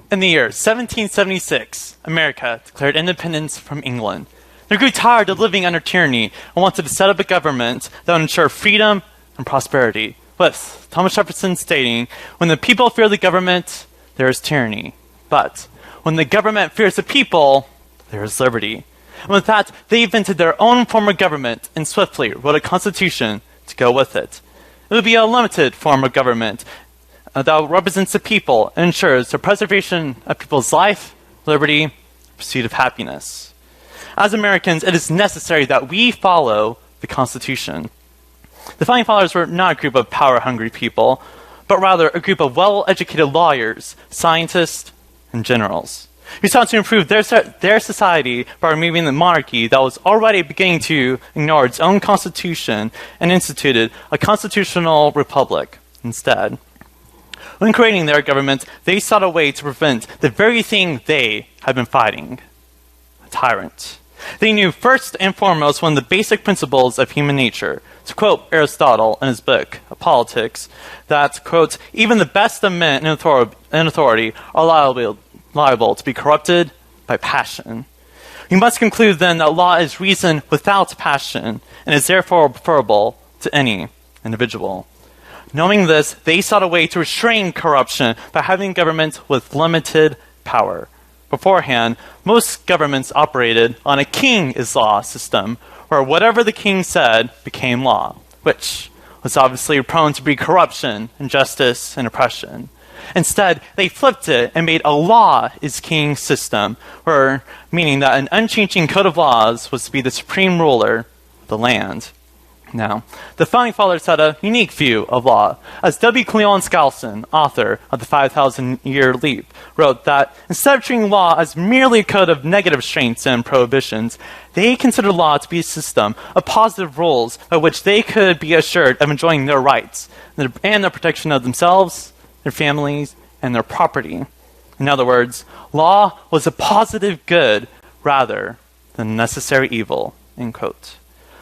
In the year 1776, America declared independence from England. They grew tired of living under tyranny and wanted to set up a government that would ensure freedom and prosperity, with Thomas Jefferson stating, "When the people fear the government, there is tyranny. But when the government fears the people, there is liberty." And with that, they invented their own form of government and swiftly wrote a constitution to go with it. It would be a limited form of government that represents the people and ensures the preservation of people's life, liberty, pursuit of happiness. As Americans, it is necessary that we follow the Constitution. The Founding Fathers were not a group of power-hungry people, but rather a group of well-educated lawyers, scientists, and generals, who sought to improve their society by removing the monarchy that was already beginning to ignore its own constitution and instituted a constitutional republic instead. When creating their government, they sought a way to prevent the very thing they had been fighting: a tyrant. They knew first and foremost one of the basic principles of human nature. To quote Aristotle in his book, Politics, that, quote, "even the best of men in authority are liable to be corrupted by passion." We must conclude then that law is reason without passion, and is therefore preferable to any individual. Knowing this, they sought a way to restrain corruption by having governments with limited power. Beforehand, most governments operated on a king is law system, where whatever the king said became law, which was obviously prone to breed corruption, injustice, and oppression. Instead, they flipped it and made a law is king system, meaning that an unchanging code of laws was to be the supreme ruler of the land. Now, the Founding Fathers had a unique view of law. As W. Cleon Skousen, author of The 5,000-Year Leap, wrote that instead of treating law as merely a code of negative restraints and prohibitions, they considered law to be a system of positive rules by which they could be assured of enjoying their rights and the protection of themselves, their families, and their property. In other words, law was a positive good rather than a necessary evil, end quote.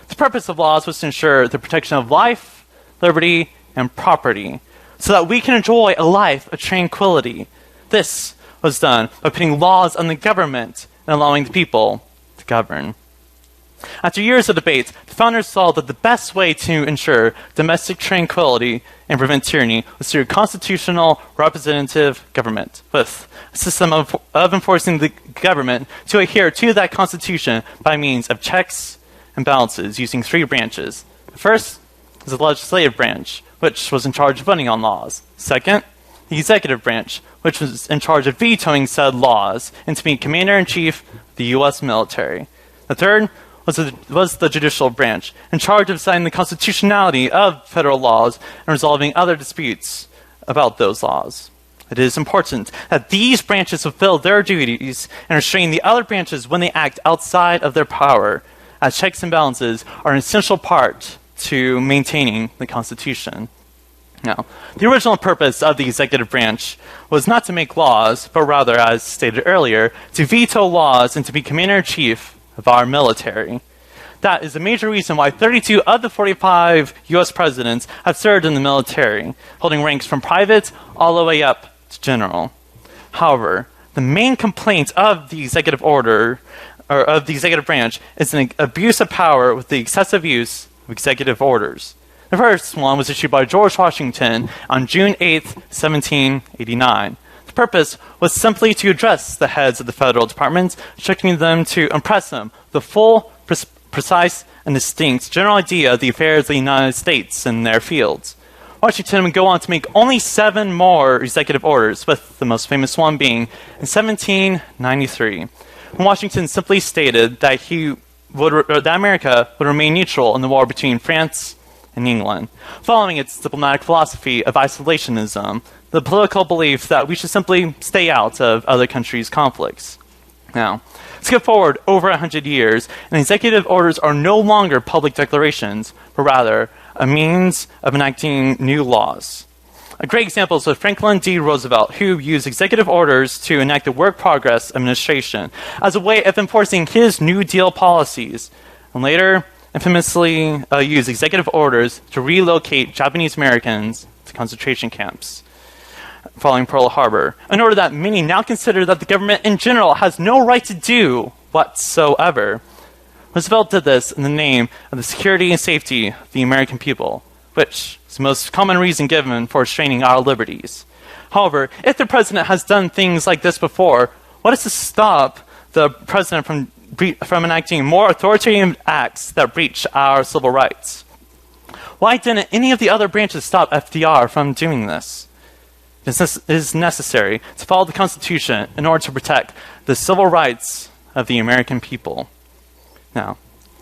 The purpose of laws was to ensure the protection of life, liberty, and property, so that we can enjoy a life of tranquility. This was done by putting laws on the government and allowing the people to govern. After years of debate, the founders saw that the best way to ensure domestic tranquility and prevent tyranny was through constitutional representative government, with a system of enforcing the government to adhere to that constitution by means of checks and balances using three branches. The first is the legislative branch, which was in charge of voting on laws. Second, the executive branch, which was in charge of vetoing said laws and to be commander-in-chief of the U.S. military. The third was the judicial branch, in charge of deciding the constitutionality of federal laws and resolving other disputes about those laws. It is important that these branches fulfill their duties and restrain the other branches when they act outside of their power, as checks and balances are an essential part to maintaining the Constitution. Now, the original purpose of the executive branch was not to make laws, but rather, as stated earlier, to veto laws and to be commander-in-chief of our military. That is a major reason why 32 of the 45 U.S. presidents have served in the military, holding ranks from private all the way up to general. However, the main complaint of the executive order or of the executive branch is an abuse of power with the excessive use of executive orders. The first one was issued by George Washington on June 8, 1789. The purpose was simply to address the heads of the federal departments, instructing them to impress them the full, precise, and distinct general idea of the affairs of the United States in their fields. Washington would go on to make only 7 more executive orders, with the most famous one being in 1793. Washington simply stated that that America would remain neutral in the war between France and England, following its diplomatic philosophy of isolationism, the political belief that we should simply stay out of other countries' conflicts. Now, skip forward over 100 years, and executive orders are no longer public declarations, but rather a means of enacting new laws. A great example is with Franklin D. Roosevelt, who used executive orders to enact the Work Progress Administration as a way of enforcing his New Deal policies, and later infamously used executive orders to relocate Japanese Americans to concentration camps. following Pearl Harbor, in order that many now consider that the government in general has no right to do whatsoever. Roosevelt did this in the name of the security and safety of the American people, which is the most common reason given for restraining our liberties. However, if the president has done things like this before, what is to stop the president from enacting more authoritarian acts that breach our civil rights? Why didn't any of the other branches stop FDR from doing this? It is necessary to follow the Constitution in order to protect the civil rights of the American people. Now,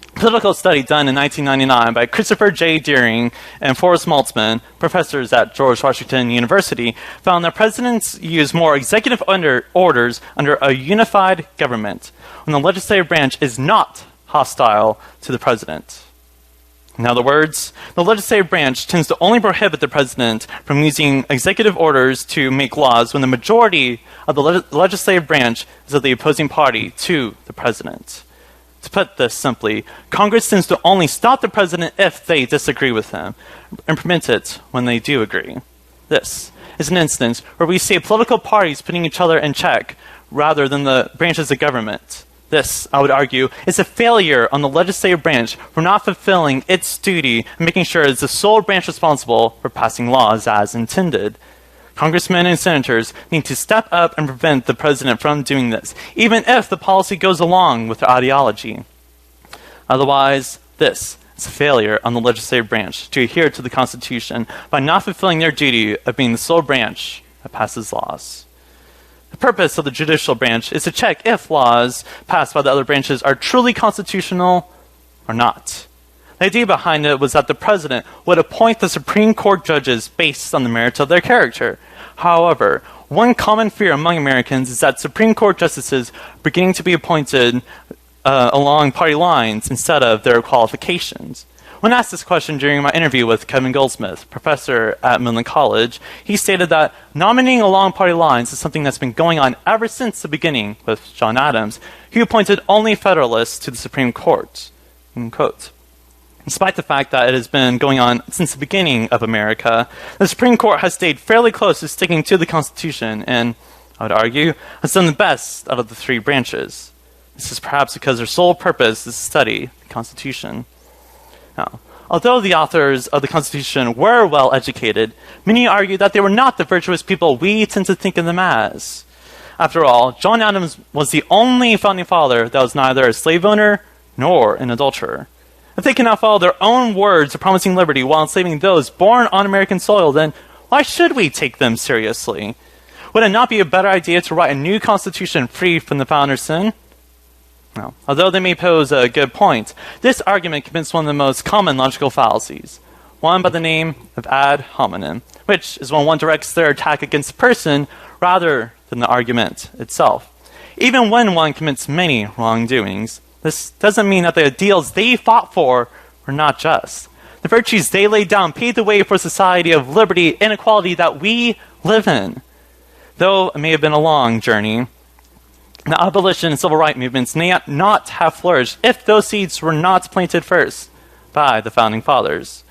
a political study done in 1999 by Christopher J. Deering and Forrest Maltzman, professors at George Washington University, found that presidents use more executive orders under a unified government when the legislative branch is not hostile to the president. In other words, the legislative branch tends to only prohibit the president from using executive orders to make laws when the majority of the legislative branch is of the opposing party to the president. To put this simply, Congress tends to only stop the president if they disagree with him, and permit it when they do agree. This is an instance where we see political parties putting each other in check rather than the branches of government. This, I would argue, is a failure on the legislative branch for not fulfilling its duty and making sure it's the sole branch responsible for passing laws as intended. Congressmen and senators need to step up and prevent the president from doing this, even if the policy goes along with their ideology. Otherwise, this is a failure on the legislative branch to adhere to the Constitution by not fulfilling their duty of being the sole branch that passes laws. The purpose of the judicial branch is to check if laws passed by the other branches are truly constitutional or not. The idea behind it was that the president would appoint the Supreme Court judges based on the merits of their character. However, one common fear among Americans is that Supreme Court justices are beginning to be appointed along party lines instead of their qualifications. When asked this question during my interview with Kevin Goldsmith, professor at Midland College, he stated that nominating along party lines is something that's been going on ever since the beginning with John Adams, who appointed only Federalists to the Supreme Court. End quote. Despite the fact that it has been going on since the beginning of America, the Supreme Court has stayed fairly close to sticking to the Constitution and, I would argue, has done the best out of the three branches. This is perhaps because their sole purpose is to study the Constitution. Now, although the authors of the Constitution were well educated, many argue that they were not the virtuous people we tend to think of them as. After all, John Adams was the only founding father that was neither a slave owner nor an adulterer. If they cannot follow their own words of promising liberty while enslaving those born on American soil, then why should we take them seriously? Would it not be a better idea to write a new constitution free from the founder's sin? No. Although they may pose a good point, this argument commits one of the most common logical fallacies, one by the name of ad hominem, which is when one directs their attack against a person rather than the argument itself. Even when one commits many wrongdoings, this doesn't mean that the ideals they fought for were not just. The virtues they laid down paved the way for a society of liberty and equality that we live in. Though it may have been a long journey, the abolition and civil rights movements may not have flourished if those seeds were not planted first by the founding fathers.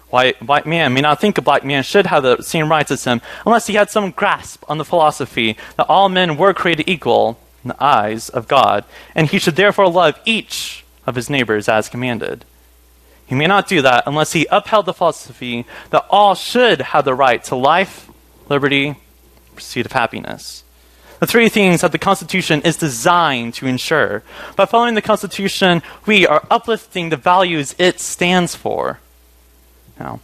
White man may not think a black man should have the same rights as him unless he had some grasp on the philosophy that all men were created equal in the eyes of God, and he should therefore love each of his neighbors as commanded. He may not do that unless he upheld the philosophy that all should have the right to life, liberty, pursuit of happiness. The three things that the Constitution is designed to ensure. By following the Constitution, we are uplifting the values it stands for. Now,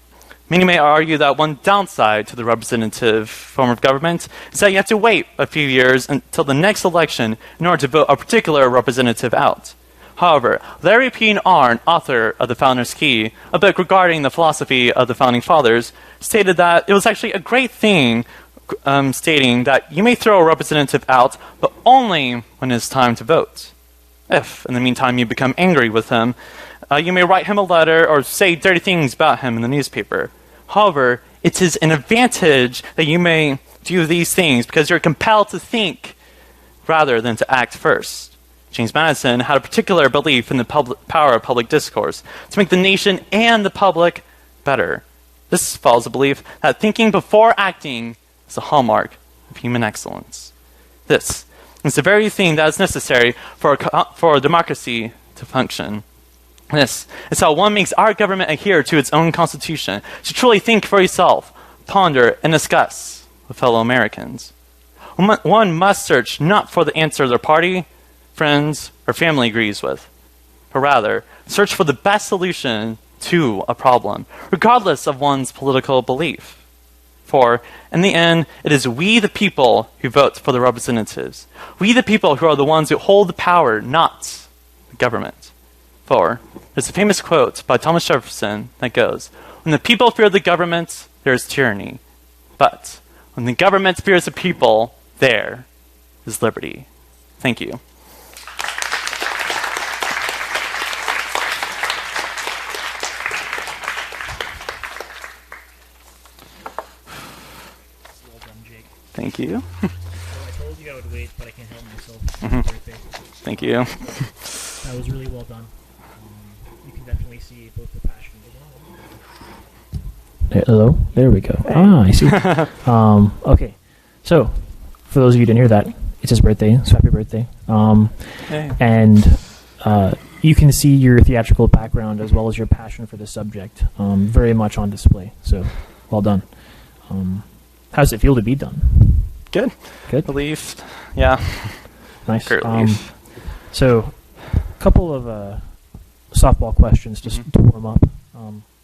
many may argue that one downside to the representative form of government is that you have to wait a few years until the next election in order to vote a particular representative out. However, Larry P. Arnn, author of The Founder's Key, a book regarding the philosophy of the Founding Fathers, stated that it was actually a great thing, stating that you may throw a representative out, but only when it's time to vote. If, in the meantime, you become angry with him, you may write him a letter or say dirty things about him in the newspaper. However, it is an advantage that you may do these things because you're compelled to think rather than to act first. James Madison had a particular belief in the power of public discourse to make the nation and the public better. This follows the belief that thinking before acting is a hallmark of human excellence. This is the very thing that is necessary for democracy to function. This is how one makes our government adhere to its own constitution, to truly think for yourself, ponder, and discuss with fellow Americans. One must search not for the answer their party, friends, or family agrees with, but rather search for the best solution to a problem, regardless of one's political belief. For, in the end, it is we the people who vote for the representatives. We the people who are the ones who hold the power, not the government. For, there's a famous quote by Thomas Jefferson that goes, "When the people fear the government, there is tyranny. But when the government fears the people, there is liberty." Thank you. Well done, Jake. Thank you. So I told you I would wait, but I can't help myself. Birthday. Thank you. That was really well done. You can definitely see both the passion. Hello? There we go. Hey. I see. Okay. So, for those of you who didn't hear that, it's his birthday, so happy birthday. Hey. And you can see your theatrical background as well as your passion for the subject very much on display. So, well done. How does it feel to be done? Good. Good? Relieved. Yeah. Nice. Great relief. So, a couple of softball questions just to warm up.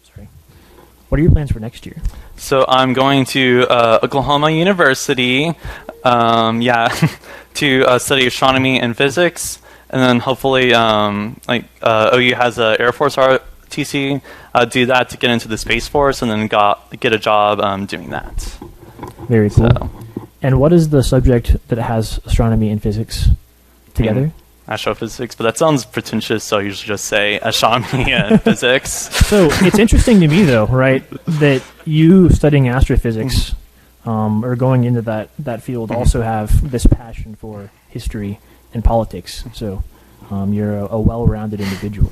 Sorry. What are your plans for next year? So I'm going to Oklahoma University, to study astronomy and physics, and then hopefully, OU has a Air Force ROTC, do that to get into the Space Force, and then get a job doing that. Very cool. So, and what is the subject that has astronomy and physics together? Astrophysics, but that sounds pretentious, so I usually just say astronomy and physics. So it's interesting to me, though, right, that you studying astrophysics or going into that field also have this passion for history and politics. So you're a well-rounded individual.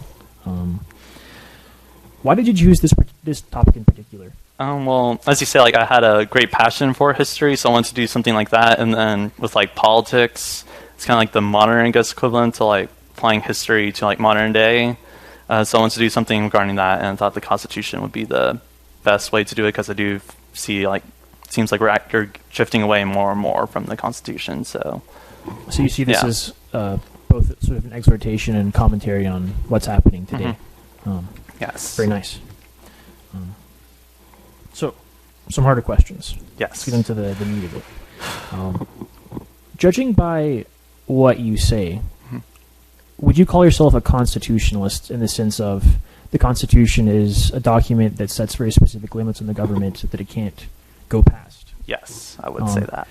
Why did you choose this topic in particular? Well, as you say, I had a great passion for history, so I wanted to do something like that, and then with politics, it's kind of like the modern, I guess, equivalent to applying history to modern day. So I wanted to do something regarding that, and I thought the Constitution would be the best way to do it because I do see it seems like we're drifting away more and more from the Constitution. So you see this as both sort of an exhortation and commentary on what's happening today. Yes. Very nice. So, some harder questions. Yes. Let's get into the meat of it. Judging by what you say, would you call yourself a constitutionalist in the sense of the Constitution is a document that sets very specific limits on the government that it can't go past? Yes, I would say that.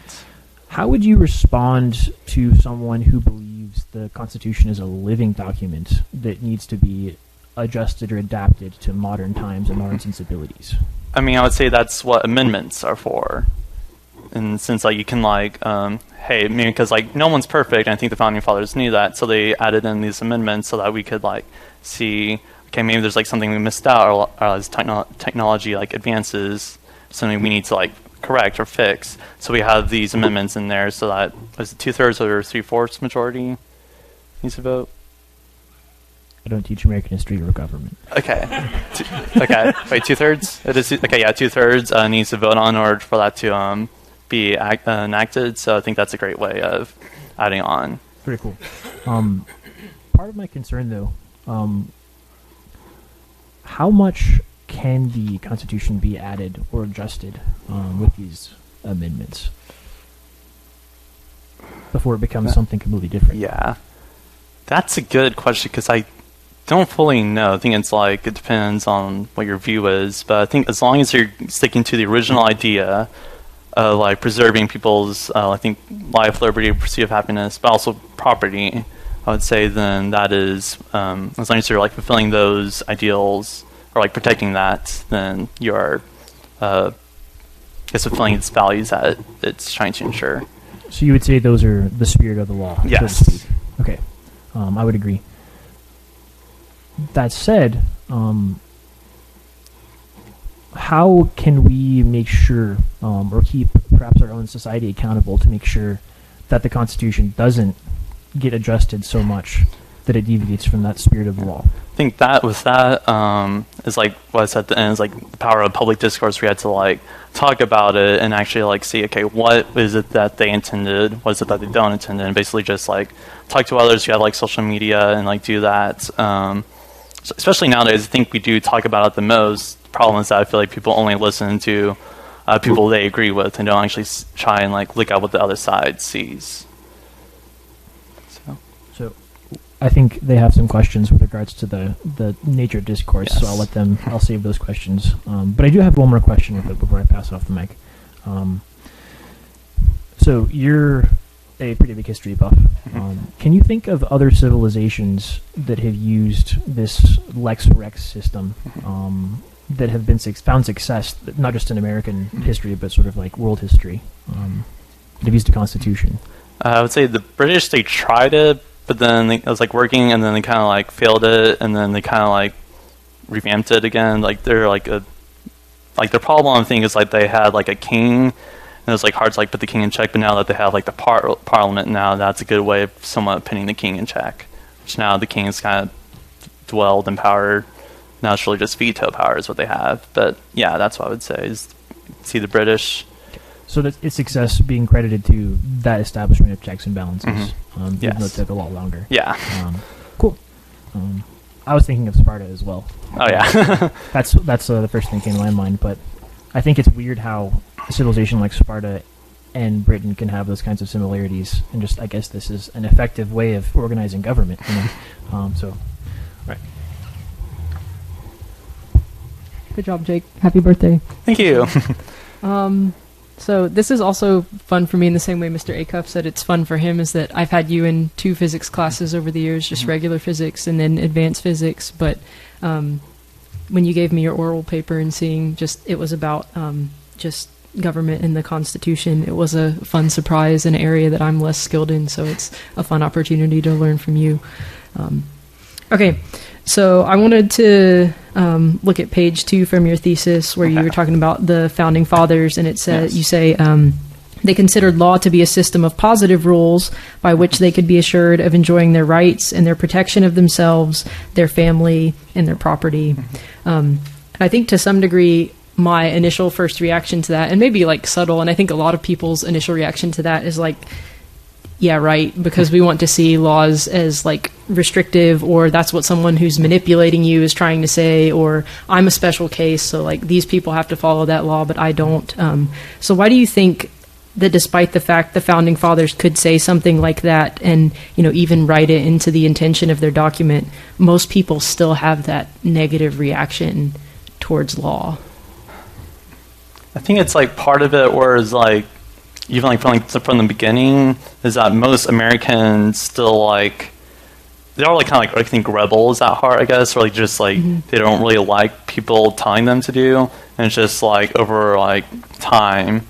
How would you respond to someone who believes the Constitution is a living document that needs to be adjusted or adapted to modern times and modern sensibilities? I mean, I would say that's what amendments are for. And since you can hey, maybe because no one's perfect, and I think the founding fathers knew that, so they added in these amendments so that we could see, okay, maybe there's something we missed out, or as technology advances, something we need to correct or fix. So we have these amendments in there so that was it 2/3 or 3/4 majority needs to vote. I don't teach American history or government. Okay. Okay. Wait, 2/3? It is. Okay, yeah, 2/3 needs to vote on in order for that to be enacted. So I think that's a great way of adding on. Pretty cool. Part of my concern, though, how much can the Constitution be added or adjusted with these amendments before it becomes something completely different? Yeah. That's a good question because I don't fully know. I think it's it depends on what your view is, but I think as long as you're sticking to the original idea of preserving people's, I think, life, liberty, pursuit of happiness, but also property, I would say then that is, as long as you're fulfilling those ideals or protecting that, then you're, fulfilling its values that it's trying to ensure. So you would say those are the spirit of the law? Yes. So to speak. Okay. I would agree. That said, how can we make sure or keep perhaps our own society accountable to make sure that the Constitution doesn't get adjusted so much that it deviates from that spirit of the law. I think that with that is like what I said at the end, is like the power of public discourse. We had to like talk about it and actually like see, okay, what is it that they intended, what is it that they don't intend, and basically just like talk to others. You have like social media and like do that. Especially nowadays, I think we do talk about it the most. The problem is that I feel like people only listen to people they agree with and don't actually try and like look at what the other side sees. So I think they have some questions with regards to the nature of discourse, yes. So I'll save those questions. But I do have one more question before I pass off the mic. So you're a pretty big history buff. Can you think of other civilizations that have used this Lex Rex system that have been found success, not just in American history, but sort of like world history? They've used a constitution. I would say the British, they tried it, but then it was like working, and then they kind of like failed it, and then they kind of like revamped it again. Like they're like the problem I think is like they had like a king, and it was like hard to like put the king in check. But now that they have like the parliament now, that's a good way of somewhat putting the king in check. Which now the king is kind of dwelled in power. Now it's really just veto power is what they have. But yeah, that's what I would say is see the British. So that its success being credited to that establishment of checks and balances, even though it took a lot longer. Yeah. Cool. I was thinking of Sparta as well. Oh yeah. That's the first thing that came to my mind. But I think it's weird how a civilization like Sparta and Britain can have those kinds of similarities, and just I guess this is an effective way of organizing government. Right. Good job, Jake. Happy birthday. Thank you. So this is also fun for me in the same way Mr. Acuff said it's fun for him, is that I've had you in 2 physics classes over the years, just regular physics and then advanced physics. But when you gave me your oral paper and seeing just it was about just government and the Constitution, it was a fun surprise in an area that I'm less skilled in. So it's a fun opportunity to learn from you. Okay. So I wanted to look at page 2 from your thesis, where you were talking about the founding fathers, and it says you say they considered law to be a system of positive rules by which they could be assured of enjoying their rights and their protection of themselves, their family, and their property. And I think to some degree, my initial first reaction to that, and maybe like subtle, and I think a lot of people's initial reaction to that is like, yeah, right, because we want to see laws as like restrictive, or that's what someone who's manipulating you is trying to say, or I'm a special case, so like these people have to follow that law, but I don't. So why do you think that despite the fact the founding fathers could say something like that and, you know, even write it into the intention of their document, most people still have that negative reaction towards law? I think it's like part of it, or is like even like from the beginning, is that most Americans still like they are like kind of like I think rebels at heart, I guess, or like just like they don't really like people telling them to do, and it's just like over like time,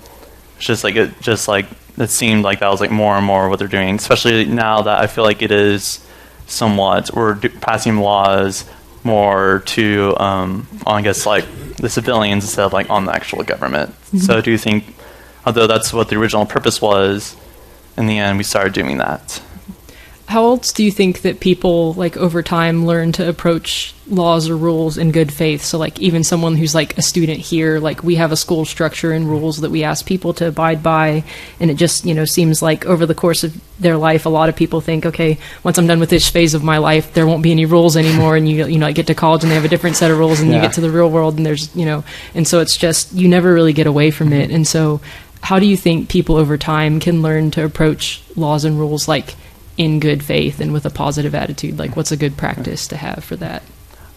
it's just like it seemed like that was like more and more what they're doing, especially now that I feel like it is somewhat we're passing laws more to I guess like the civilians instead of like on the actual government. So do you think, although that's what the original purpose was, in the end we started doing that? How else do you think that people, like, over time learn to approach laws or rules in good faith? So, like, even someone who's, like, a student here, like, we have a school structure and rules that we ask people to abide by, and it just, you know, seems like over the course of their life, a lot of people think, okay, once I'm done with this phase of my life, there won't be any rules anymore, and you know, I get to college and they have a different set of rules, and you get to the real world and there's, you know, and so it's just, you never really get away from it. And so how do you think people over time can learn to approach laws and rules, like, in good faith and with a positive attitude? Like, what's a good practice to have for that?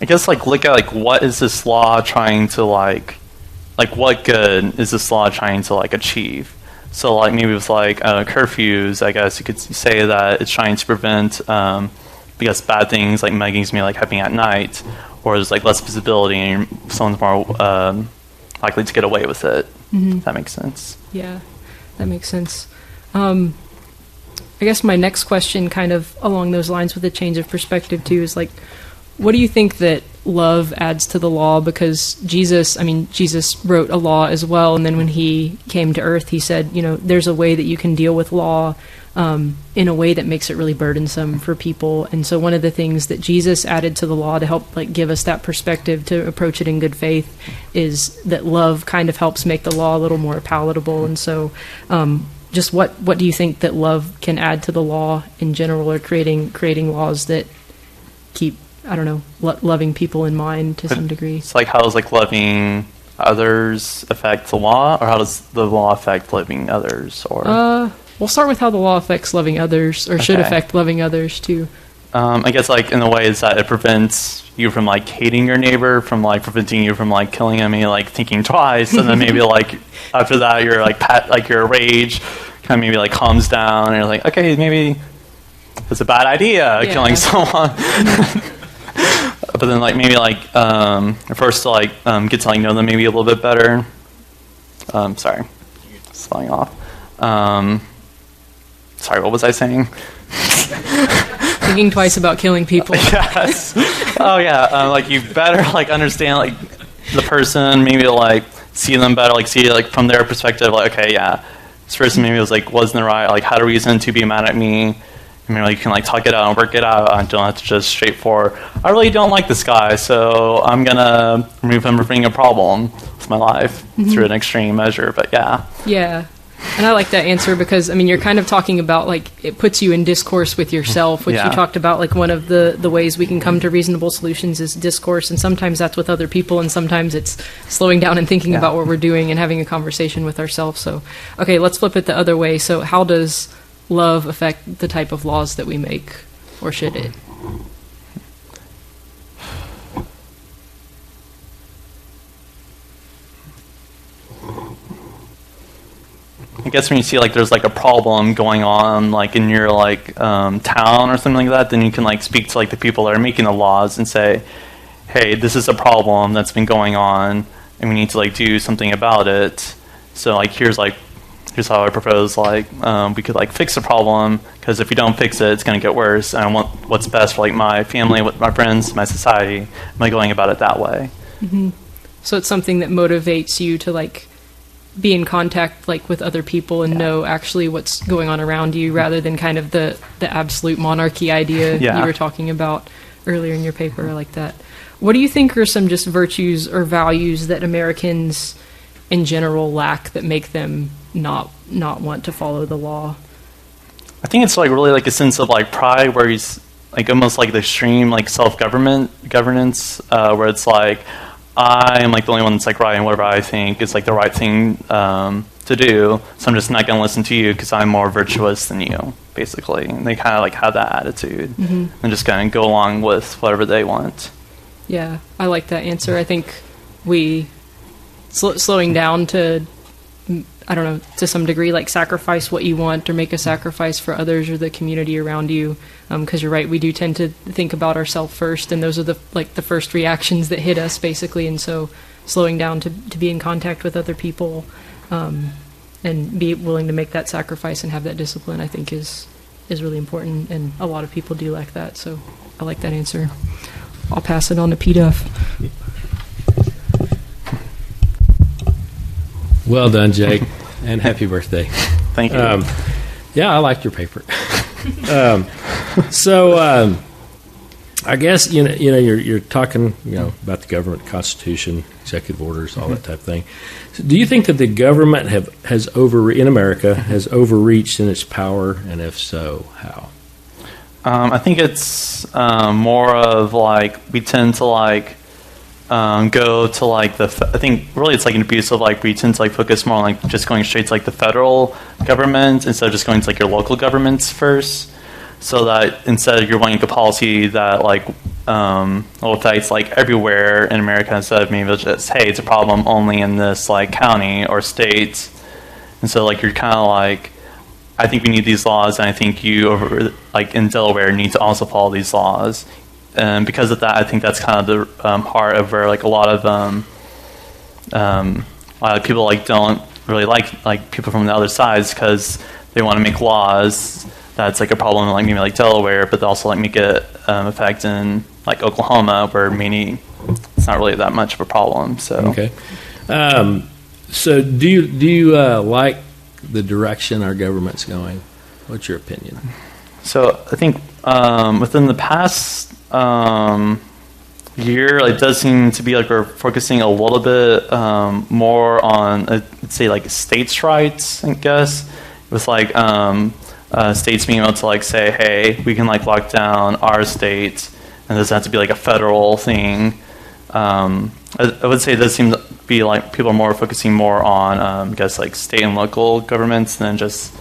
I guess like look at like what is this law trying to like what good is this law trying to like achieve? So like maybe with like curfews, I guess you could say that it's trying to prevent because bad things like muggings may like happening at night, or there's like less visibility and someone's more likely to get away with it. If that makes sense. Yeah, that makes sense. I guess my next question, kind of along those lines with a change of perspective too, is like, what do you think that love adds to the law, because Jesus wrote a law as well, and then when he came to earth, he said, there's a way that you can deal with law in a way that makes it really burdensome for people. And so one of the things that Jesus added to the law to help give us that perspective to approach it in good faith is that love kind of helps make the law a little more palatable. And so just what do you think that love can add to the law in general, or creating laws that keep, loving people in mind to some degree? It's how does loving others affect the law, or how does the law affect loving others? Or we'll start with how the law affects loving others, or should affect loving others too. I guess in the ways that it prevents you from hating your neighbor, from preventing you from killing him, thinking twice, and then maybe after that you're your rage kind of maybe calms down, and you're okay, maybe it's a bad idea killing someone. But then maybe first to get to know them maybe a little bit better. Sorry, slowing off. Sorry, what was I saying? Thinking twice about killing people. Yes. Oh yeah. You better understand the person, maybe see them better, see from their perspective. Okay, yeah, this person maybe wasn't right. Had a reason to be mad at me. You can talk it out and work it out. I don't have to just straightforward, I really don't like this guy, so I'm gonna remove him from being a problem with my life through an extreme measure. But yeah. And I like that answer because, you're kind of talking about, it puts you in discourse with yourself, which you talked about, one of the ways we can come to reasonable solutions is discourse, and sometimes that's with other people, and sometimes it's slowing down and thinking about what we're doing and having a conversation with ourselves. So, okay, let's flip it the other way. So how does love affect the type of laws that we make, or should it? I guess when you see there's a problem going on in your town or something like that, then you can speak to the people that are making the laws and say, hey, this is a problem that's been going on and we need to do something about it. So here's how I propose we could fix the problem, because if we don't fix it, it's going to get worse, and I want what's best for my family, my friends, my society. Am I going about it that way? Mm-hmm. So it's something that motivates you to be in contact with other people and know actually what's going on around you, rather than kind of the absolute monarchy idea you were talking about earlier in your paper. I like that. What do you think are some just virtues or values that Americans in general lack that make them not want to follow the law? I think it's really a sense of pride, where he's almost the extreme governance, where it's I am the only one that's right, and whatever I think is the right thing to do, so I'm just not going to listen to you because I'm more virtuous than you, basically. And they kind of have that attitude, and just kind of go along with whatever they want. Yeah, I like that answer. I think we slowing down to, I don't know, to some degree, sacrifice what you want or make a sacrifice for others or the community around you. Because you're right, we do tend to think about ourselves first, and those are the first reactions that hit us, basically. And so slowing down to be in contact with other people and be willing to make that sacrifice and have that discipline, I think is really important. And a lot of people do like that. So I like that answer. I'll pass it on to P-Duff. Well done, Jake, and happy birthday. Thank you. I liked your paper. I guess you're talking about the government, Constitution, executive orders, all that type of thing. So do you think that the government has overreached in its power, and if so, how? I think it's more of we tend to go to I think really it's an abuse of we tend to focus more on just going straight to the federal government instead of just going to your local governments first, so that instead you're wanting a policy that will affect everywhere in America, instead of maybe just, hey, it's a problem only in this county or state. And so you're kind of I think we need these laws, and I think you in Delaware need to also follow these laws. And because of that, I think that's kind of the heart of where a lot of people don't really like people from the other sides, because they want to make laws that's a problem maybe Delaware, but they also make it affect in Oklahoma, where many it's not really that much of a problem. So Okay. So do you like the direction our government's going? What's your opinion? So I think within the past year, it does seem to be like we're focusing a little bit more on, let's say, like states' rights, I guess, with like states being able to like say, hey, we can like lock down our state, and it doesn't have to be like a federal thing. I would say it does seem to be like people are more focusing more on, I guess, like state and local governments than just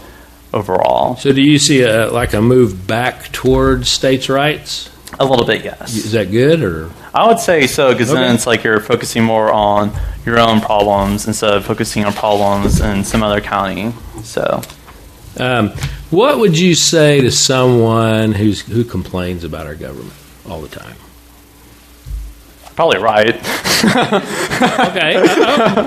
overall. So do you see a move back towards states' rights? A little bit, yes. Is that good, or? I would say so, because Okay. then it's like you're focusing more on your own problems instead of focusing on problems in some other county. So, What would you say to someone who complains about our government all the time? probably right. Okay,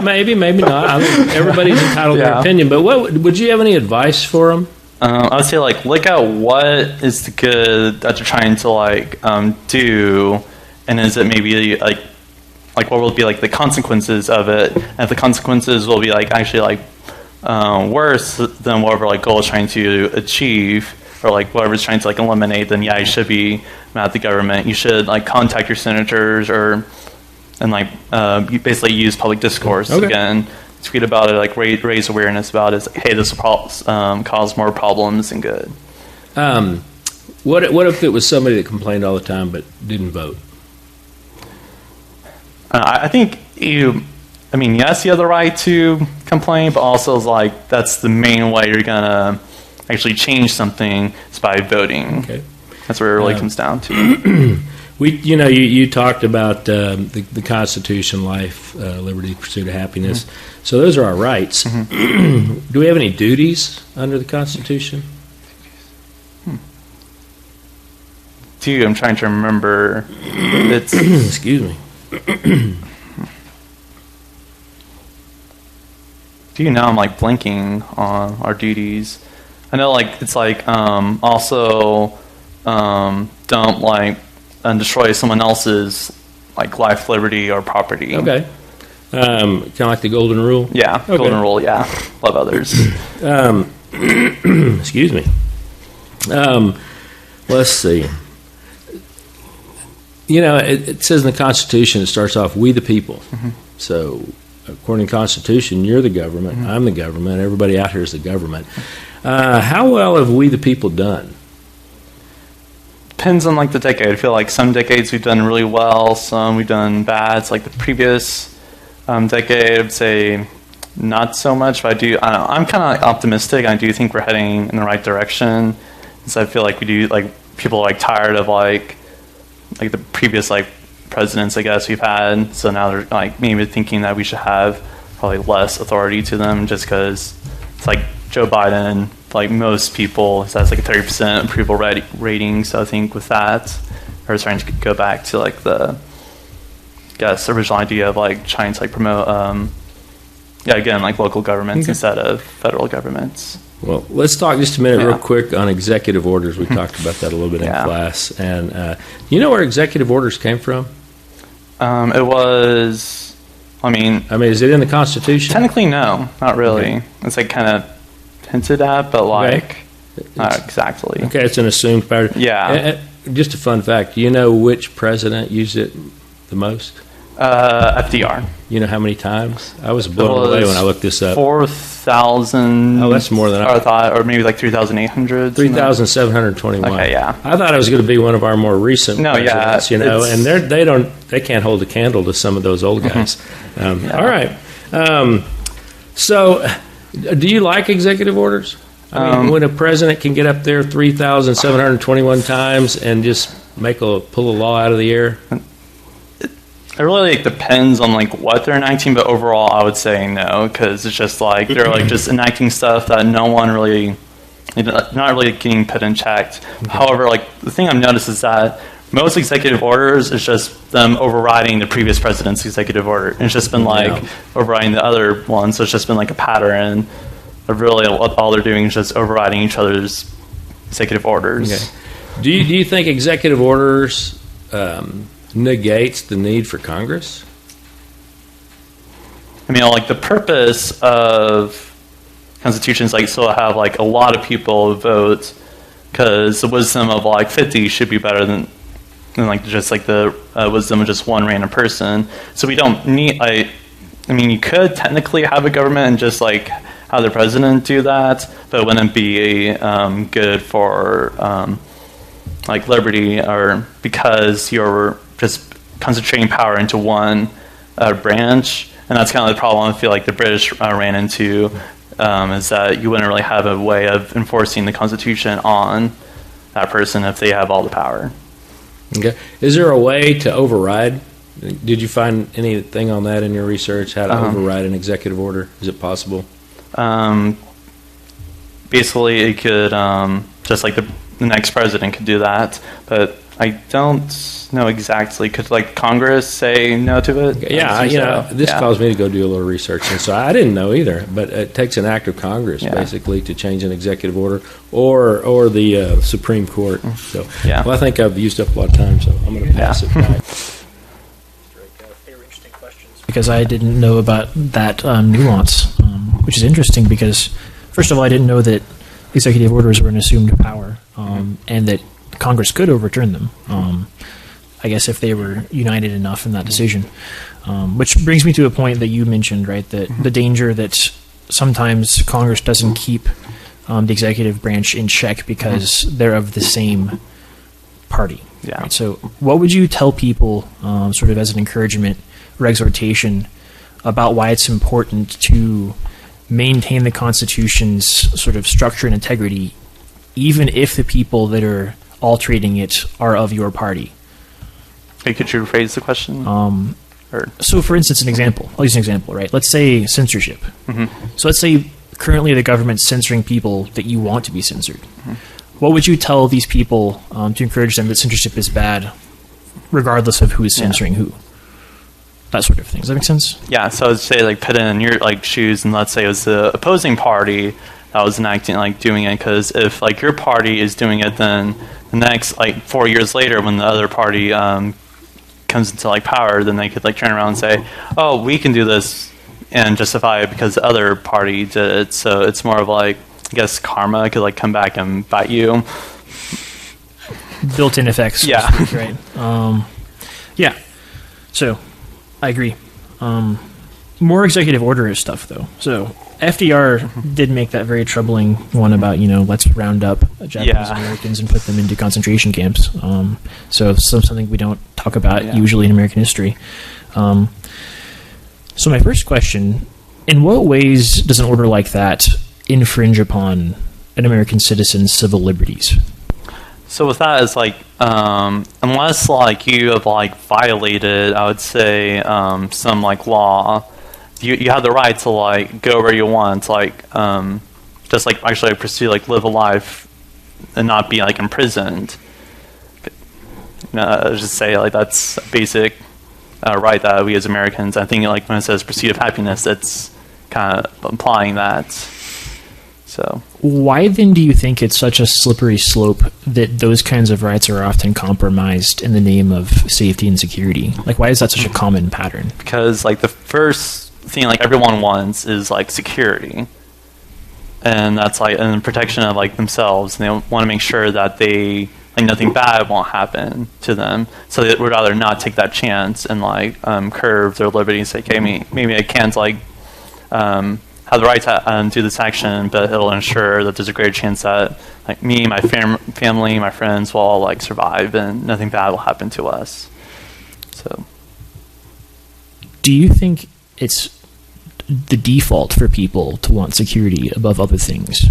maybe not. I mean, everybody's entitled to their Yeah. opinion, but would you have any advice for them? I would say like look at what is the good that you're trying to like do, and is it maybe like what will be like the consequences of it, and if the consequences will be like actually like worse than whatever like goal is trying to achieve, or like whatever's trying to like eliminate, then yeah, you should be mad at the government. You should like contact your senators and like you basically use public discourse Okay. again. Tweet about it, like raise awareness about it. It's like, hey, this will cause more problems than good. What if it was somebody that complained all the time but didn't vote? I think yes, you have the right to complain, but also it's like that's the main way you're gonna actually change something is by voting. Okay. That's where it really comes down to. You talked about the Constitution, life, liberty, pursuit of happiness. So those are our rights. Do we have any duties under the Constitution? I'm trying to remember. It's Excuse me. I'm like blanking on our duties. I know like it's like also don't like destroy someone else's like life, liberty, or property. Okay. Kind of like the golden rule? Yeah, Okay. golden rule. Yeah, love others. Excuse me. Let's see. It says in the Constitution, it starts off, we the people. So, according to the Constitution, you're the government, I'm the government, everybody out here is the government. How well have we the people done? Depends on like the decade. I feel like some decades we've done really well, some we've done bad. It's like the previous decade, I'd say not so much, but I'm kind of optimistic. I do think we're heading in the right direction. So I feel like people are like tired of like the previous like presidents, I guess, we've had. So now they're like maybe thinking that we should have probably less authority to them, just because it's like Joe Biden, like most people, has like a 30% approval rating. So I think with that, we're trying to go back to like the original idea of like trying to like promote again like local governments instead of federal governments. Well, let's talk just a minute real quick on executive orders. We talked about that a little bit in class. And you know where executive orders came from? It was, is it in the Constitution? technically no, not really. Okay. It's like kind of hinted at, but like not exactly. Okay, it's an assumed pattern. Yeah. Just a fun fact. Do you know which president used it the most? FDR. You know how many times? I was blown away when I looked this up. 4,000. Oh, that's more than I thought, or maybe like 3,800. 3,721. Okay, yeah. I thought it was going to be one of our more recent presidents, and they can't hold a candle to some of those old guys. All right. So, do you like executive orders? When a president can get up there 3,721 times and just pull a law out of the air? It really depends on what they're enacting, but overall I would say no, because it's just they're just enacting stuff that no one really, not really getting put in check. However, the thing I've noticed is that most executive orders is just them overriding the previous president's executive order. And it's just been overriding the other one, so it's just been a pattern of really all they're doing is just overriding each other's executive orders. Okay. Do you think executive orders negates the need for Congress? I mean, like the purpose of constitutions, like still have like a lot of people vote, because the wisdom of like 50 should be better than like just like the wisdom of just one random person. So we don't need. I mean, you could technically have a government and just like have the president do that, but it wouldn't be good for like liberty, or because you're just concentrating power into one branch. And that's kind of the problem I feel like the British ran into, is that you wouldn't really have a way of enforcing the Constitution on that person if they have all the power. Okay. Is there a way to override? Did you find anything on that in your research? How to override an executive order? Is it possible? Basically, it could, just like the next president could do that, but I don't know exactly. Could like Congress say no to it? Yeah, this caused me to go do a little research, and so I didn't know either. But it takes an act of Congress basically to change an executive order, or the Supreme Court. So, well, I think I've used up a lot of time, so I'm going to pass it back. Because I didn't know about that nuance, which is interesting because, first of all, I didn't know that executive orders were an assumed power, and that Congress could overturn them, I guess, if they were united enough in that decision. Which brings me to a point that you mentioned, right, that the danger that sometimes Congress doesn't keep the executive branch in check because they're of the same party. Yeah. Right? So what would you tell people, sort of as an encouragement or exhortation, about why it's important to maintain the Constitution's sort of structure and integrity, even if the people that are altering it are of your party? Hey, could you rephrase the question? So, for instance, I'll use an example, right? Let's say censorship. So let's say currently the government's censoring people that you want to be censored. What would you tell these people to encourage them that censorship is bad, regardless of who is censoring who? That sort of thing. Does that make sense? Yeah, so I'd say, like, put it in your, like, shoes, and let's say it was the opposing party that was enacting, like, doing it, because if, like, your party is doing it, then the next, like, 4 years later, when the other party comes into, like, power, then they could, like, turn around and say, oh, we can do this, and justify it because the other party did it. So it's more of, like, I guess karma could, like, come back and bite you. Built-in effects. Yeah. Speak, right. Yeah. So I agree. More executive order stuff, though. So FDR did make that very troubling one about, let's round up Japanese Americans and put them into concentration camps. So something we don't talk about usually in American history. So my first question, in what ways does an order like that infringe upon an American citizen's civil liberties? So with that, it's like, unless like you have like violated, I would say, some like law, you have the right to like go where you want, like just like actually pursue, like live a life and not be like imprisoned. Just say like that's a basic right that we as Americans, I think, like when it says pursuit of happiness, it's kind of implying that. So why then do you think it's such a slippery slope that those kinds of rights are often compromised in the name of safety and security? Like, why is that such a common pattern? Because like the first thing like everyone wants is like security, and that's like and protection of like themselves, and they want to make sure that they like nothing bad won't happen to them, so they would rather not take that chance and like curb their liberty and say, okay, maybe I can't like have the right to do this action, but it'll ensure that there's a greater chance that like me, my family, my friends will all like survive and nothing bad will happen to us. So do you think it's the default for people to want security above other things?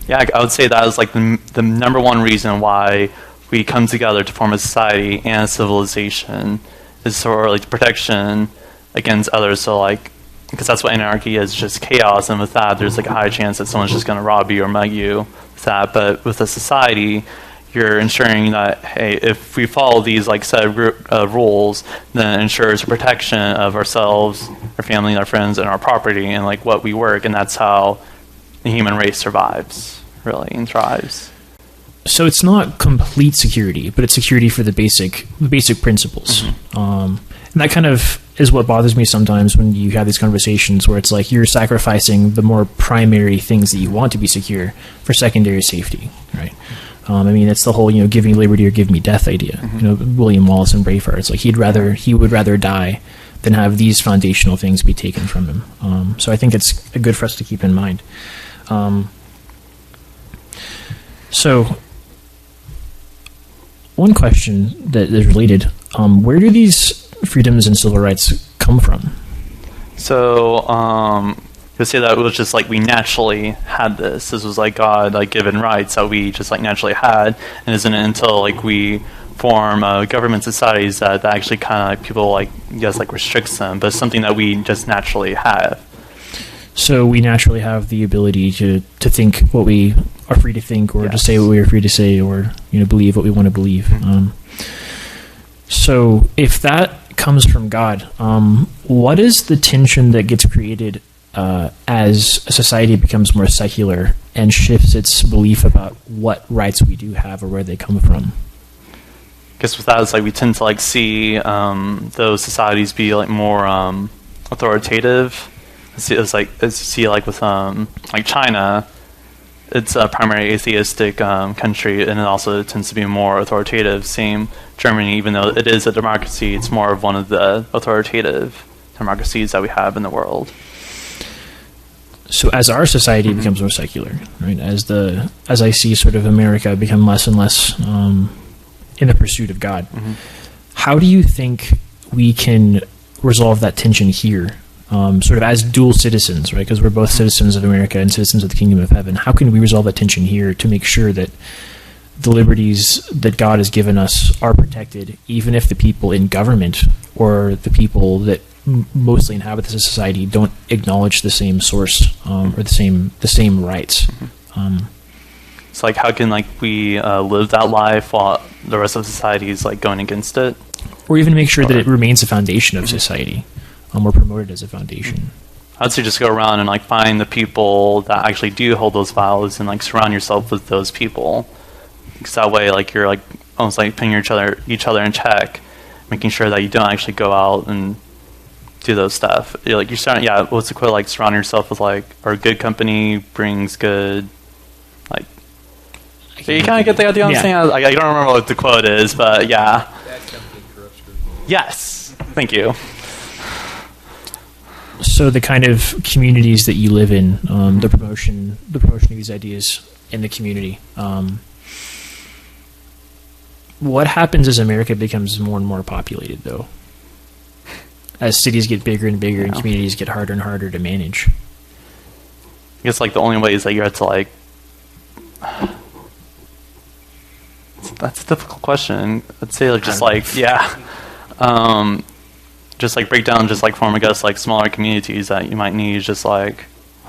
Yeah, I would say that is like the number one reason why we come together to form a society and a civilization is for like protection against others. So like, because that's what anarchy is, just chaos, and with that there's like a high chance that someone's just going to rob you or mug you with that. But with a society, you're ensuring that, hey, if we follow these like set of rules, then it ensures protection of ourselves, our family, our friends, and our property, and like what we work, and that's how the human race survives, really, and thrives. So it's not complete security, but it's security for the basic principles. And that kind of is what bothers me sometimes when you have these conversations where it's like you're sacrificing the more primary things that you want to be secure for secondary safety, right? I mean, it's the whole, give me liberty or give me death idea. William Wallace and Braveheart. It's like he would rather die than have these foundational things be taken from him. So I think it's good for us to keep in mind. So one question that is related, where do these freedoms and civil rights come from? So, to say that it was just like we naturally had this. This was like God like given rights that we just like naturally had, and isn't it until like we form government societies that actually kind of like people like like restricts them, but it's something that we just naturally have. So we naturally have the ability to think what we are free to think, or to say what we are free to say, or believe what we want to believe. So if that comes from God, what is the tension that gets created as a society becomes more secular and shifts its belief about what rights we do have or where they come from? I guess with that, it's like we tend to like see those societies be like more authoritative. It's like as you see like with like China, it's a primary atheistic country, and it also tends to be more authoritative. Same Germany, even though it is a democracy, it's more of one of the authoritative democracies that we have in the world. So as our society becomes more secular, right? As I see sort of America become less and less in the pursuit of God, how do you think we can resolve that tension here? Sort of as dual citizens, right? Because we're both citizens of America and citizens of the kingdom of heaven. How can we resolve that tension here to make sure that the liberties that God has given us are protected, even if the people in government or the people that mostly inhabit the society don't acknowledge the same source or the same rights? It's like how can like we live that life while the rest of society is like going against it, or even make sure that it remains a foundation of society. Or promoted as a foundation. I'd say just go around and like find the people that actually do hold those values and like surround yourself with those people. Because that way, like you're like almost like putting each other in check, making sure that you don't actually go out and do those stuff. You're like what's the quote? Like surround yourself with like, or good company brings good. Like, so you kind of get the idea. I'm saying I don't remember what the quote is, but yeah. Yes, thank you. So the kind of communities that you live in, the promotion of these ideas in the community. What happens as America becomes more and more populated, though? As cities get bigger and bigger and communities get harder and harder to manage. I guess like the only way is that you have to like. That's a difficult question. I'd say like just like just like break down, just like form, I guess, like smaller communities that you might need, just like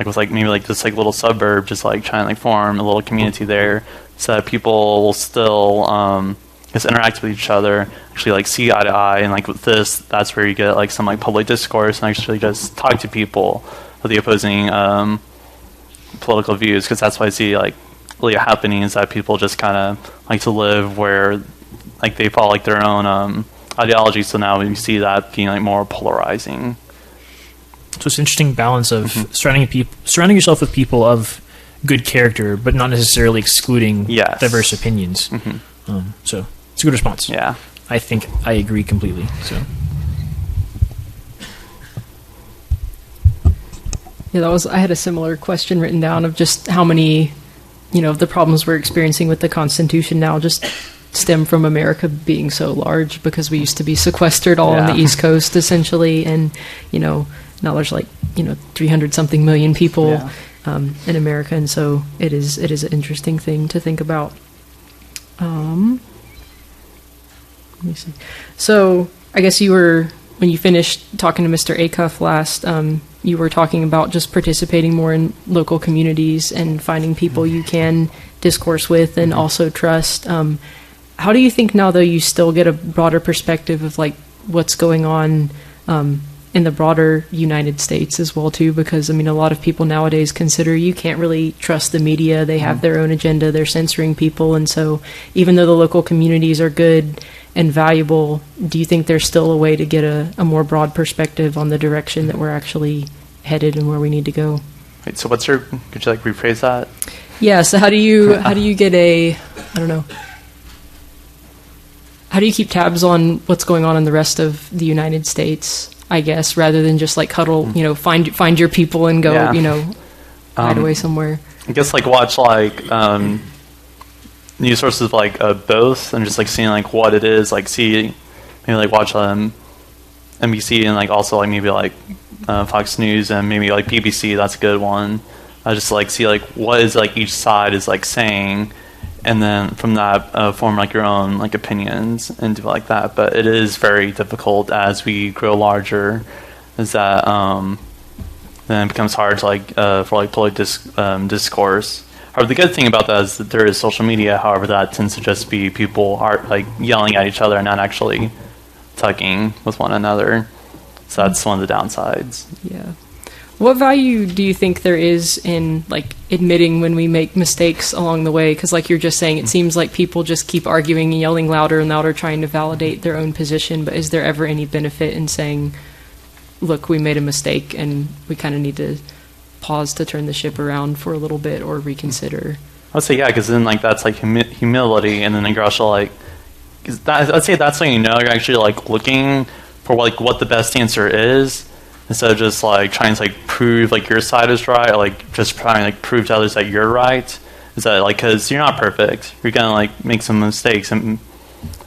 with like maybe like this like little suburb, just like trying to like form a little community there, so that people will still just interact with each other, actually like see eye to eye, and like with this, that's where you get like some like public discourse and actually just talk to people of the opposing political views, because that's why I see like really happening is that people just kind of like to live where like they follow like their own ideology, so now we see that being like more polarizing. So it's an interesting balance of surrounding yourself with people of good character, but not necessarily excluding diverse opinions. So it's a good response. Yeah, I think I agree completely. So I had a similar question written down of just how many, the problems we're experiencing with the Constitution now just stem from America being so large, because we used to be sequestered all on the East Coast essentially, and now there's like 300 something million people in America, and so it is an interesting thing to think about. Let me see. So I guess when you finished talking to Mr. Acuff last, you were talking about just participating more in local communities and finding people you can discourse with and also trust. How do you think now, though, you still get a broader perspective of like what's going on in the broader United States as well too, because I mean a lot of people nowadays consider you can't really trust the media. They have their own agenda, they're censoring people, and so even though the local communities are good and valuable, do you think there's still a way to get a more broad perspective on the direction that we're actually headed and where we need to go? Wait, so could you like rephrase that? Yeah, so how do you get how do you keep tabs on what's going on in the rest of the United States, I guess, rather than just like huddle, find your people and go, hide away somewhere? I guess like watch like news sources of like both, and just like seeing like what it is, like see maybe like watch NBC and like also like maybe like Fox News and maybe like BBC. That's a good one. I just like see like what is like each side is like saying, and then from that form like your own like opinions and do like that. But it is very difficult as we grow larger, is that then it becomes hard to like for like public discourse. However, the good thing about that is that there is social media. However, that tends to just be people are like yelling at each other and not actually tugging with one another. So that's one of the downsides. Yeah. What value do you think there is in like admitting when we make mistakes along the way? Because like you're just saying, it seems like people just keep arguing and yelling louder and louder, trying to validate their own position. But is there ever any benefit in saying, look, we made a mistake and we kind of need to pause to turn the ship around for a little bit or reconsider? I'd say, yeah, because then like that's like humility, and then you're also like, I'd say that's when you're actually like looking for like what the best answer is, instead of just like trying to like prove like your side is right, or like just trying to like prove to others that you're right. Is that like, because you're not perfect, you're gonna like make some mistakes and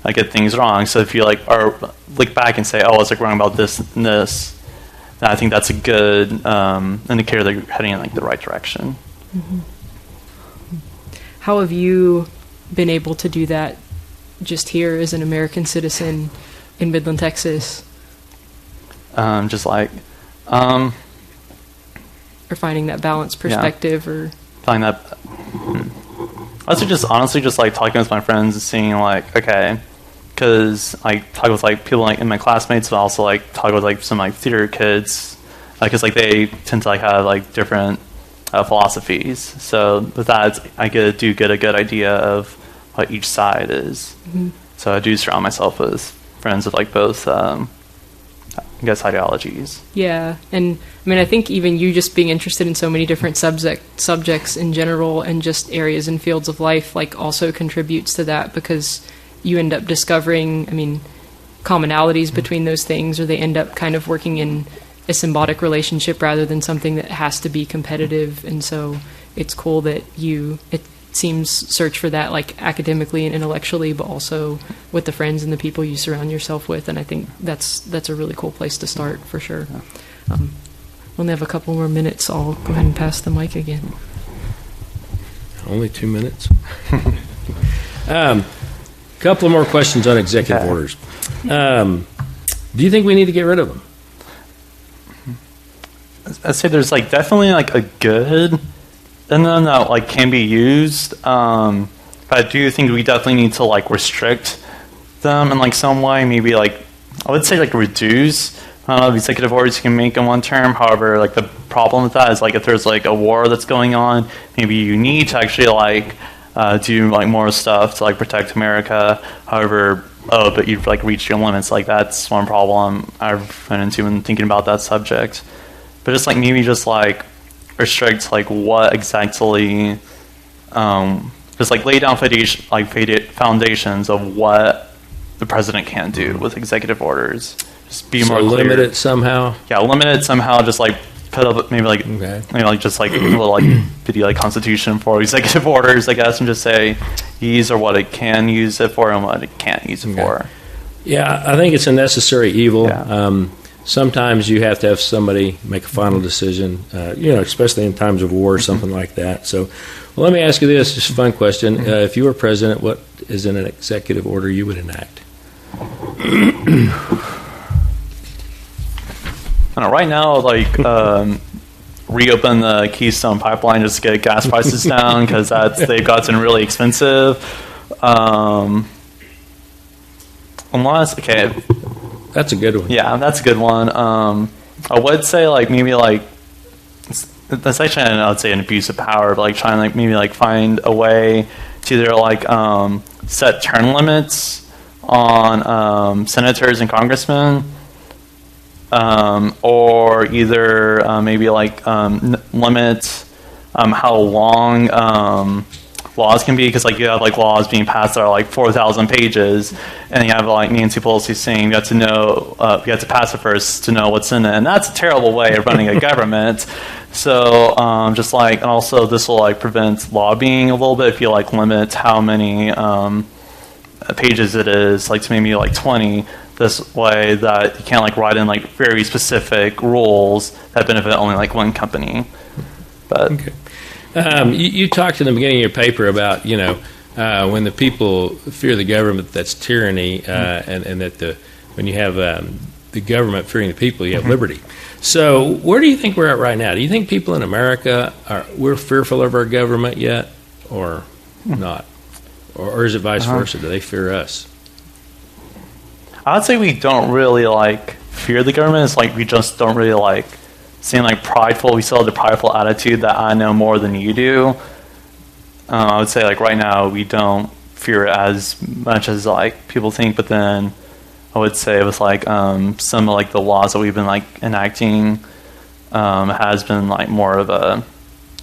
like get things wrong. So if you like or look back and say, oh, I was like wrong about this and this, then I think that's a good indicator that you're heading in like the right direction. Mm-hmm. How have you been able to do that just here as an American citizen in Midland, Texas? Just like or finding that balanced perspective, or finding that also just honestly just like talking with my friends and seeing like, okay, because I talk with like people like in my classmates, but also like talk with like some like theater kids, because like they tend to like have like different philosophies. So with that, I get a good idea of what each side is. Mm-hmm. So I do surround myself with friends of like both I guess ideologies. Yeah, and I mean I think even you just being interested in so many different subjects in general and just areas and fields of life like also contributes to that, because you end up discovering, I mean, commonalities between those things, or they end up kind of working in a symbiotic relationship rather than something that has to be competitive. And so it's cool that it seems search for that like academically and intellectually, but also with the friends and the people you surround yourself with. And I think that's a really cool place to start for sure. We only have a couple more minutes. I'll go ahead and pass the mic again. Only 2 minutes. Couple more questions on executive orders. Do you think we need to get rid of them? I'd say there's like definitely like a good and then that like can be used, but I do think we definitely need to like restrict them in like some way. Maybe like I would say like reduce executive orders you can make in one term. However, like the problem with that is like if there's like a war that's going on, maybe you need to actually like do like more stuff to like protect America. However, but you've like reached your limits. Like that's one problem I've run into when thinking about that subject. But just like maybe just like restrict like what exactly, just like lay down foundations of what the president can do with executive orders. Just be more clear. Limit it somehow. Yeah, limit it somehow. Just like put up maybe like just like a little like video like constitution for executive orders, I guess, and just say these are what it can use it for and what it can't use it for. Yeah, I think it's a necessary evil. Yeah. Sometimes you have to have somebody make a final decision, especially in times of war or something like that. So, well, let me ask you this, just a fun question. If you were president, what is in an executive order you would enact? I don't know, right now, like, reopen the Keystone Pipeline just to get gas prices down, because they've gotten really expensive. That's a good one. Yeah, that's a good one. I would say like maybe like that's actually I would say an abuse of power, but like trying like maybe like find a way to either like set term limits on senators and congressmen, or either maybe like limit how long laws can be, because like you have like laws being passed that are like 4,000 pages, and you have like Nancy Pelosi saying you have to know you have to pass it first to know what's in it, and that's a terrible way of running a government. So just like, and also this will like prevent lobbying a little bit if you like limit how many pages it is, like to maybe like 20. This way that you can't like write in like very specific rules that benefit only like one company. But okay. You talked in the beginning of your paper about, when the people fear the government, that's tyranny, and that when you have the government fearing the people, you have liberty. So where do you think we're at right now? Do you think people in America we're fearful of our government yet, or not? Or is it vice versa? Do they fear us? I would say we don't really like fear the government. It's like we just don't really like seem like prideful. We still have the prideful attitude that I know more than you do. I would say like right now we don't fear it as much as like people think, but then I would say with like some of like the laws that we've been like enacting has been like more of a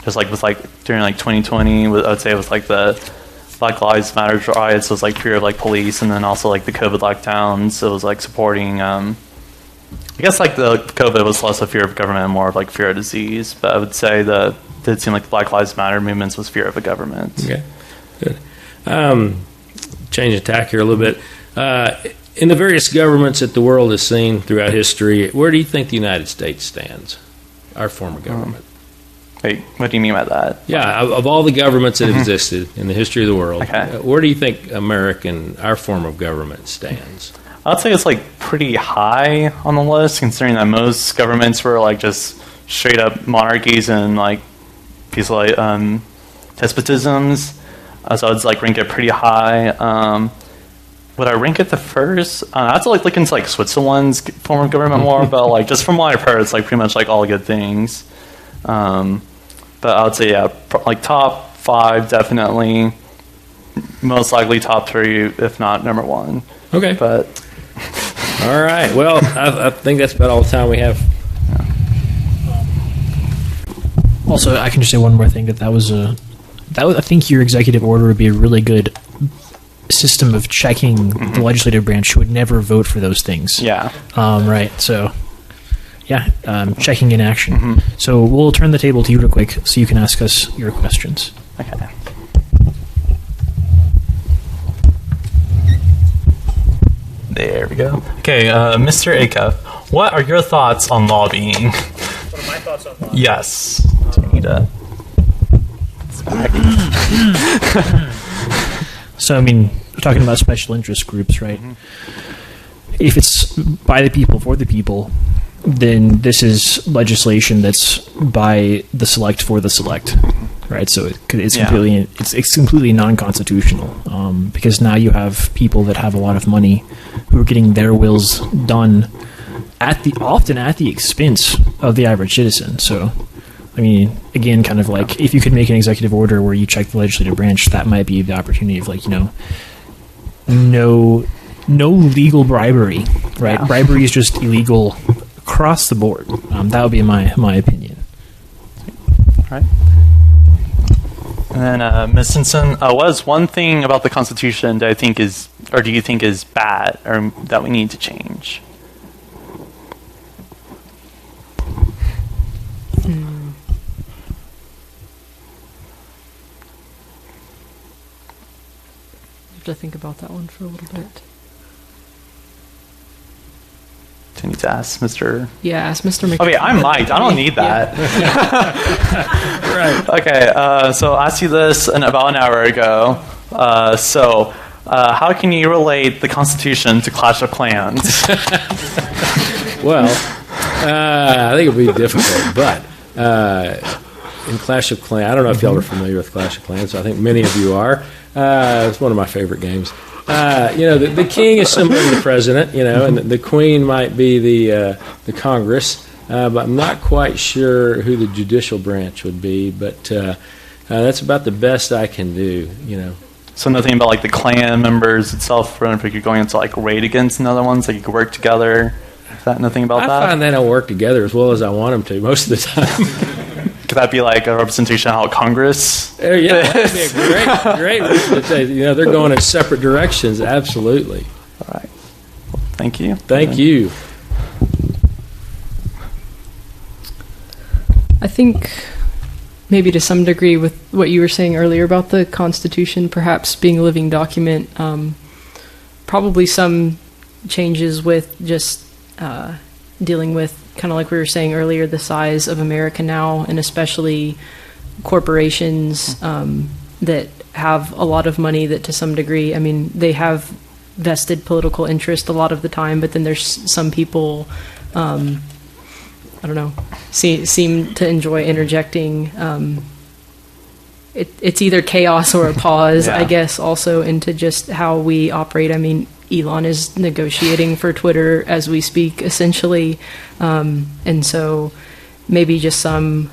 just like with like during like 2020 I would say with like the Black Lives Matter riots was like fear of like police, and then also like the COVID lockdowns, it was like supporting I guess like the COVID was less a fear of government and more of like fear of disease, but I would say that it did seem like the Black Lives Matter movements was fear of a government. Okay, good. Change of tack here a little bit. In the various governments that the world has seen throughout history, where do you think the United States stands, our form of government? Wait, what do you mean by that? Yeah, of all the governments that have existed in the history of the world, okay, where do you think our form of government stands? I'd say it's like pretty high on the list, considering that most governments were like just straight up monarchies and like these like despotisms. So I'd like rank it pretty high. Would I rank it the first? I have to like look into like Switzerland's form of government more, but like just from what I've heard, it's like pretty much like all good things. But I would say yeah, like top 5 definitely, most likely top 3 if not number 1. Okay, but. All right. Well, I think that's about all the time we have. Also, I can just say one more thing. I think your executive order would be a really good system of checking the legislative branch who would never vote for those things. Yeah. Right. So, yeah, checking in action. So we'll turn the table to you real quick so you can ask us your questions. Okay. There we go. Okay, Mr. Acuff, what are your thoughts on lobbying? What are my thoughts on lobbying? Yes. So, I mean, we're talking about special interest groups, right? If it's by the people, for the people, then this is legislation that's by the select, for the select, right? So it's completely non-constitutional, because now you have people that have a lot of money who are getting their wills done often at the expense of the average citizen. So, I mean, again, kind of like if you could make an executive order where you check the legislative branch, that might be the opportunity of like, no legal bribery, right? Yeah. Bribery is just illegal across the board. That would be my opinion. All right. And then, Ms. Simpson, what is one thing about the Constitution that do you think is bad or that we need to change? I have to think about that one for a little bit. Do you need to ask Mr. Yeah, ask Mr. McCarthy. Okay, I might. I don't need that. Right. Okay, so I asked you this about an hour ago. How can you relate the Constitution to Clash of Clans? Well, I think it would be difficult, but in Clash of Clans, I don't know if y'all are familiar with Clash of Clans, so I think many of you are. It's one of my favorite games. The king is similar to the president, and the queen might be the Congress, but I'm not quite sure who the judicial branch would be. But that's about the best I can do, So nothing about like the clan members itself, or if you're going into like raid against another ones, like you could work together. Is that nothing about that? I find they don't work together as well as I want them to most of the time. Could that be like a representation of how Congress? Yeah, that'd be a great representation. They're going in separate directions. Absolutely. All right. Well, thank you. Thank you. I think maybe to some degree with what you were saying earlier about the Constitution perhaps being a living document, probably some changes with just dealing with, kind of like we were saying earlier, the size of America now, and especially corporations that have a lot of money that to some degree, I mean, they have vested political interest a lot of the time, but then there's some people, I don't know, seem to enjoy interjecting. It's either chaos or a pause, I guess, also into just how we operate. I mean, Elon is negotiating for Twitter as we speak, essentially. And so maybe just some,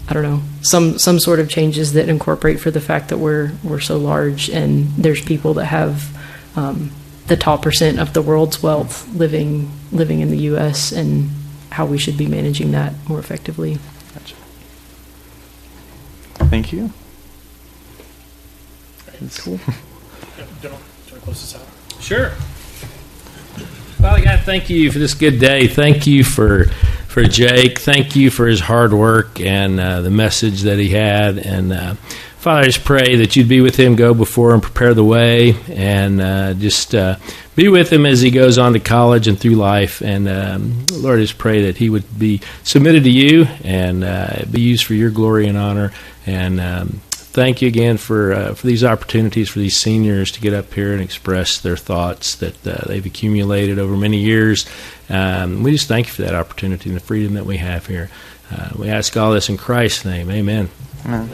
I don't know, some sort of changes that incorporate for the fact that we're so large and there's people that have the top % of the world's wealth living in the U.S. and how we should be managing that more effectively. Gotcha. Thank you. That's cool. Close this out. Sure. Father God, thank you for this good day. Thank you for Jake. Thank you for his hard work and the message that he had. And Father, I just pray that you'd be with him, go before him, prepare the way, and just be with him as he goes on to college and through life. And Lord, I just pray that he would be submitted to you and be used for your glory and honor. And thank you again for these opportunities for these seniors to get up here and express their thoughts that they've accumulated over many years. We just thank you for that opportunity and the freedom that we have here. We ask all this in Christ's name. Amen. Amen.